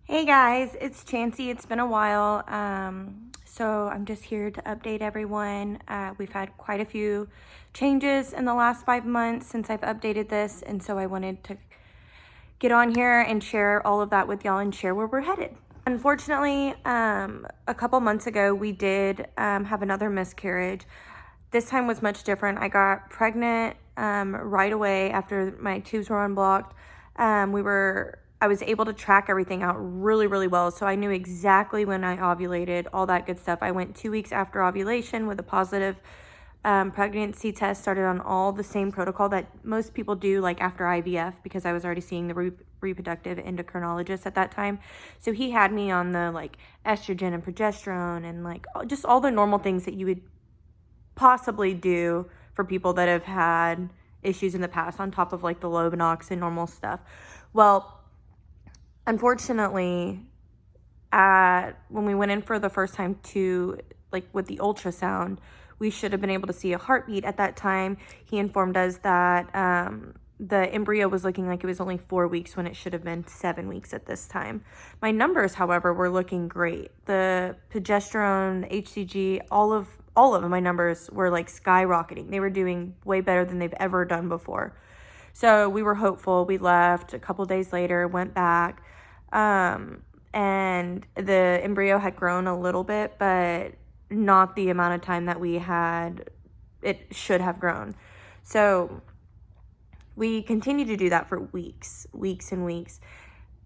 Hey guys, it's Chancey. It's been a while. So I'm just here to update everyone. We've had quite a few changes in the last 5 months since I've updated this, and so I wanted to get on here and share all of that with y'all and share where we're headed. Unfortunately, a couple months ago, we did have another miscarriage. This time was much different. I got pregnant right away after my tubes were unblocked. I was able to track everything out really, really well. So I knew exactly when I ovulated, all that good stuff. I went 2 weeks after ovulation with a positive pregnancy test, started on all the same protocol that most people do, like after IVF, because I was already seeing the reproductive endocrinologist at that time. So he had me on the like estrogen and progesterone and like just all the normal things that you would possibly do for people that have had issues in the past, on top of like the Lobinox and normal stuff. Well, unfortunately, when we went in for the first time to like with the ultrasound, we should have been able to see a heartbeat. At that time, he informed us that the embryo was looking like it was only 4 weeks when it should have been 7 weeks at this time. My numbers, however, were looking great. The progesterone, HCG, all of my numbers were like skyrocketing. They were doing way better than they've ever done before. So we were hopeful. We left a couple days later, went back, and the embryo had grown a little bit, but not the amount of time that it should have grown. So we continued to do that for weeks and weeks.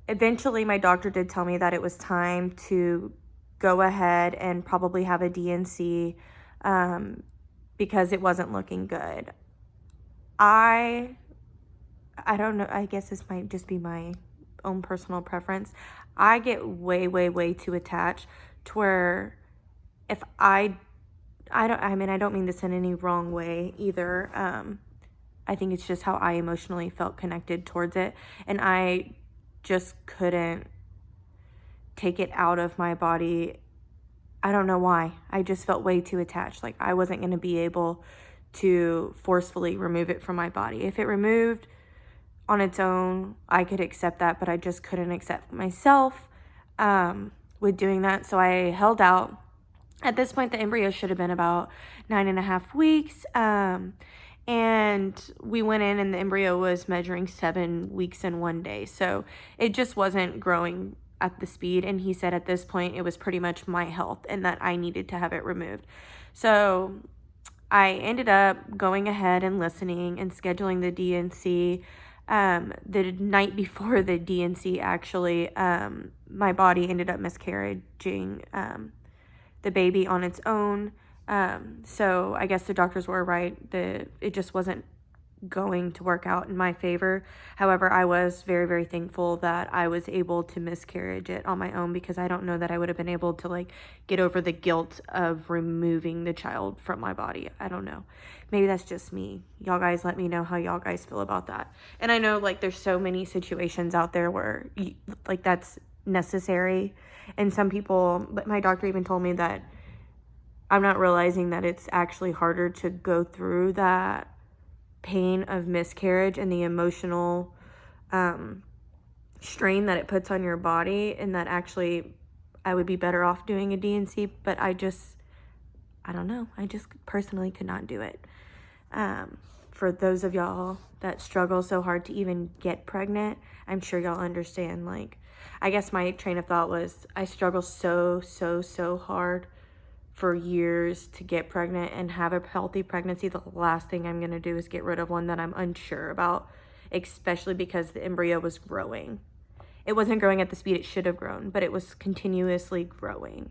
Eventually, my doctor did tell me that it was time to go ahead and probably have a DNC because it wasn't looking good. I don't know. I guess this might just be my own personal preference. I get way too attached to where if I don't mean this in any wrong way either. I think it's just how I emotionally felt connected towards it. And I just couldn't take it out of my body. I don't know why. I just felt way too attached. Like I wasn't going to be able to forcefully remove it from my body. If it removed on its own, I could accept that, but I just couldn't accept myself with doing that. So I held out. At this point, the embryo should have been about 9.5 weeks. And we went in and the embryo was measuring 7 weeks and 1 day. So it just wasn't growing at the speed. And he said at this point, it was pretty much my health and that I needed to have it removed. So I ended up going ahead and listening and scheduling the DNC. The night before the DNC, actually, my body ended up miscarrying the baby on its own. So I guess the doctors were right. It just wasn't going to work out in my favor. However, I was very thankful that I was able to miscarriage it on my own, because I don't know that I would have been able to like get over the guilt of removing the child from my body. I don't know. Maybe that's just me. Y'all guys let me know how y'all guys feel about that. And I know like there's so many situations out there where like that's necessary. And some people, but my doctor even told me that I'm not realizing that it's actually harder to go through that pain of miscarriage and the emotional strain that it puts on your body, and that actually I would be better off doing a DNC, but I don't know. I just personally could not do it. For those of y'all that struggle so hard to even get pregnant, I'm sure y'all understand. Like, I guess my train of thought was I struggle so hard for years to get pregnant and have a healthy pregnancy. The last thing I'm going to do is get rid of one that I'm unsure about, especially because the embryo was growing. It wasn't growing at the speed it should have grown, but it was continuously growing.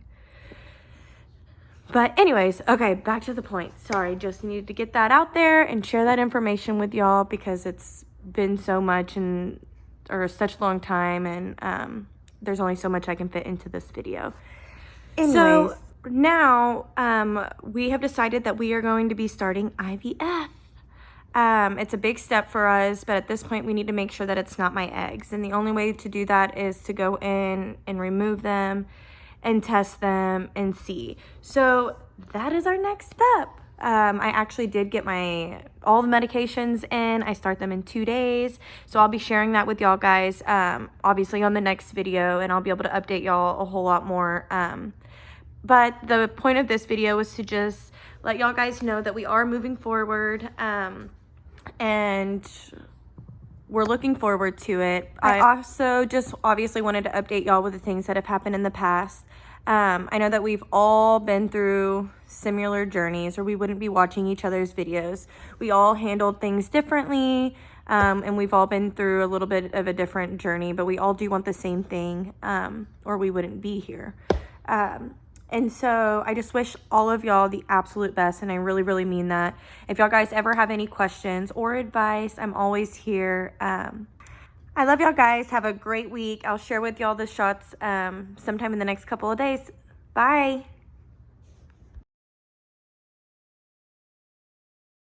But anyways, okay, back to the point. Sorry, just needed to get that out there and share that information with y'all, because it's been so much or such a long time, and there's only so much I can fit into this video. Anyways. So now we have decided that we are going to be starting IVF. It's a big step for us, but at this point we need to make sure that it's not my eggs. And the only way to do that is to go in and remove them and test them and see. So that is our next step. I actually did get all the medications in. I start them in 2 days. So I'll be sharing that with y'all guys, obviously on the next video, and I'll be able to update y'all a whole lot more. But the point of this video was to just let y'all guys know that we are moving forward, and we're looking forward to it. I also just obviously wanted to update y'all with the things that have happened in the past. I know that we've all been through similar journeys, or we wouldn't be watching each other's videos. We all handled things differently, and we've all been through a little bit of a different journey, but we all do want the same thing, or we wouldn't be here. And so I just wish all of y'all the absolute best, and I really, really mean that. If y'all guys ever have any questions or advice, I'm always here. I love y'all guys. Have a great week. I'll share with y'all the shots sometime in the next couple of days. Bye.